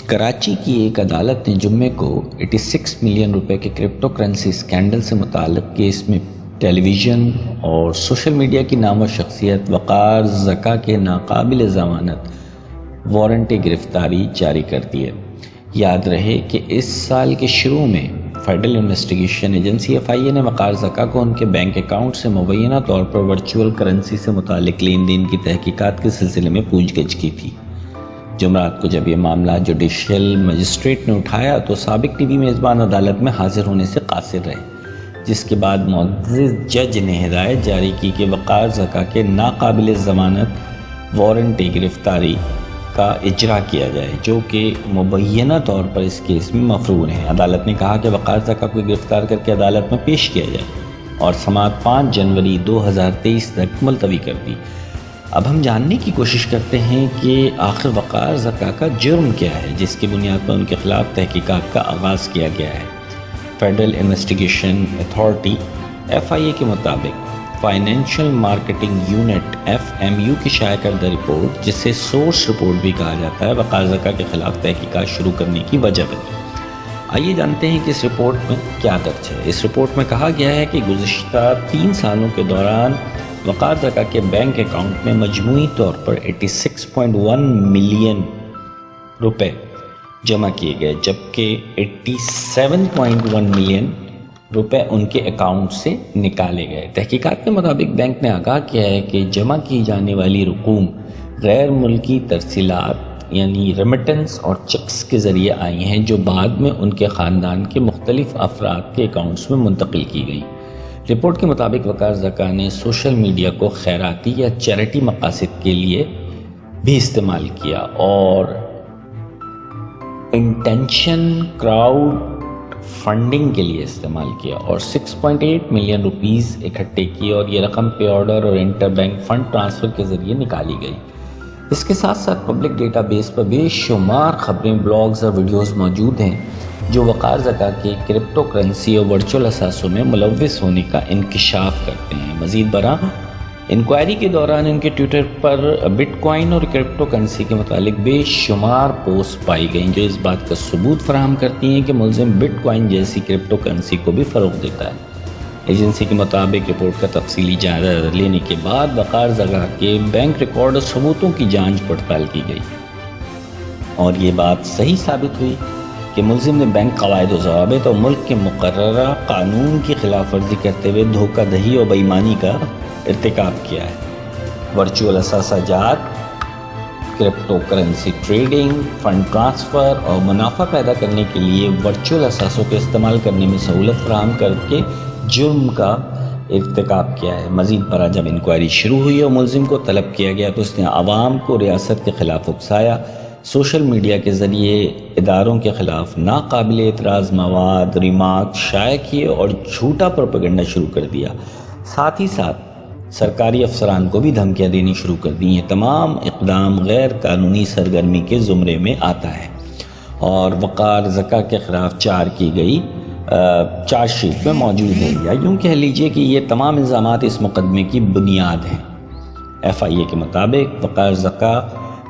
کراچی کی ایک عدالت نے جمعے کو 86 ملین روپے کے کرپٹو کرنسی اسکینڈل سے متعلق کیس میں ٹیلی ویژن اور سوشل میڈیا کی نامور شخصیت وقار زکا کے ناقابل ضمانت وارنٹ گرفتاری جاری کر دی ہے۔ یاد رہے کہ اس سال کے شروع میں فیڈرل انویسٹیگیشن ایجنسی FIA نے وقار زکا کو ان کے بینک اکاؤنٹ سے مبینہ طور پر ورچوئل کرنسی سے متعلق لین دین کی تحقیقات کے سلسلے میں پوچھ گچھ کی تھی۔ جمعرات کو جب یہ معاملہ جوڈیشل مجسٹریٹ نے اٹھایا تو سابق ٹی وی میزبان عدالت میں حاضر ہونے سے قاصر رہے، جس کے بعد معزز جج نے ہدایت جاری کی کہ وقار زکا کے ناقابل ضمانت وارنٹ گرفتاری کا اجرا کیا جائے، جو کہ مبینہ طور پر اس کیس میں مفرور ہیں۔ عدالت نے کہا کہ وقار زکا کو گرفتار کر کے عدالت میں پیش کیا جائے اور سماعت 5 جنوری 2023 تک ملتوی کر دی۔ اب ہم جاننے کی کوشش کرتے ہیں کہ آخر وقار زکا کا جرم کیا ہے جس کی بنیاد پر ان کے خلاف تحقیقات کا آغاز کیا گیا ہے۔ فیڈرل انویسٹیگیشن اتھارٹی FIA کے مطابق فائنینشیل مارکیٹنگ یونٹ FMU کی شائع کردہ رپورٹ، جسے سورس رپورٹ بھی کہا جاتا ہے، وقار زکا کے خلاف تحقیقات شروع کرنے کی وجہ بنی۔ آئیے جانتے ہیں کہ اس رپورٹ میں کیا درج ہے۔ اس رپورٹ میں کہا گیا ہے کہ گزشتہ 3 سالوں کے دوران وقار زکا کے بینک اکاؤنٹ میں مجموعی طور پر 86.1 ملین روپے جمع کیے گئے، جبکہ 87.1 ملین روپے ان کے اکاؤنٹ سے نکالے گئے۔ تحقیقات کے مطابق بینک نے آگاہ کیا ہے کہ جمع کی جانے والی رقوم غیر ملکی ترسیلات یعنی ریمیٹنس اور چیکس کے ذریعے آئی ہیں، جو بعد میں ان کے خاندان کے مختلف افراد کے اکاؤنٹس میں منتقل کی گئی۔ رپورٹ کے مطابق وقار زکا نے سوشل میڈیا کو خیراتی یا چیریٹی مقاصد کے لیے بھی استعمال کیا اور انٹینشن کراؤڈ فنڈنگ کے لیے استعمال کیا اور 6.8 ملین روپیز اکٹھے کیے، اور یہ رقم پے آرڈر اور انٹر بینک فنڈ ٹرانسفر کے ذریعے نکالی گئی۔ اس کے ساتھ ساتھ پبلک ڈیٹا بیس پر بے شمار خبریں، بلاگز اور ویڈیوز موجود ہیں جو وقار زکا کے کرپٹو کرنسی اور ورچوئل اثاثوں میں ملوث ہونے کا انکشاف کرتے ہیں۔ مزید برآں انکوائری کے دوران ان کے ٹویٹر پر بٹ کوائن اور کرپٹو کرنسی کے متعلق بے شمار پوسٹ پائی گئیں، جو اس بات کا ثبوت فراہم کرتی ہیں کہ ملزم بٹ کوائن جیسی کرپٹو کرنسی کو بھی فروغ دیتا ہے۔ ایجنسی کے مطابق رپورٹ کا تفصیلی جائزہ لینے کے بعد وقار زکا کے بینک ریکارڈ اور ثبوتوں کی جانچ پڑتال کی گئی، اور یہ بات صحیح ثابت ہوئی کہ ملزم نے بینک قواعد و ضوابط اور ملک کے مقررہ قانون کی خلاف ورزی کرتے ہوئے دھوکہ دہی اور بے ایمانی کا ارتکاب کیا ہے۔ ورچوئل اثاثہ جات، crypto currency trading, fund transfer اور منافع پیدا کرنے کے لیے ورچوئل اثاثوں کے استعمال کرنے میں سہولت فراہم کر کے جرم کا ارتکاب کیا ہے۔ مزید برآں جب انکوائری شروع ہوئی اور ملزم کو طلب کیا گیا تو اس نے عوام کو ریاست کے خلاف اکسایا، سوشل میڈیا کے ذریعے اداروں کے خلاف ناقابل اعتراض مواد، ریمارک شائع کیے اور جھوٹا پروپیگنڈا شروع کر دیا۔ ساتھ ہی ساتھ سرکاری افسران کو بھی دھمکیاں دینی شروع کر دی۔ یہ تمام اقدام غیر قانونی سرگرمی کے زمرے میں آتا ہے اور وقار زکا کے خلاف کی گئی چارج شیٹ میں موجود ہے، یا یوں کہہ لیجئے کہ یہ تمام الزامات اس مقدمے کی بنیاد ہیں۔ FIA کے مطابق وقار زکا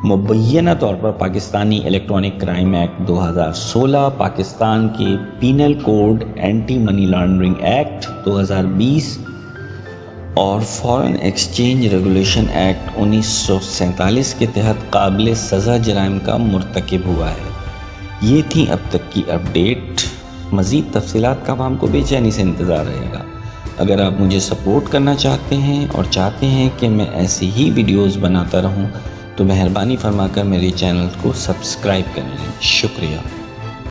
مبینہ طور پر Pakistani electronic crime act 2016، Pakistan کے penal code anti money laundering act 2020 اور فارن ایکسچینج ریگولیشن ایکٹ 1947 کے تحت قابل سزا جرائم کا مرتکب ہوا ہے۔ یہ تھی اب تک کی اپڈیٹ۔ مزید تفصیلات کا عوام کو بے چینی سے انتظار رہے گا۔ اگر آپ مجھے سپورٹ کرنا چاہتے ہیں اور چاہتے ہیں کہ میں ایسی ہی ویڈیوز بناتا رہوں تو مہربانی فرما کر میرے چینل کو سبسکرائب کریں۔ شکریہ۔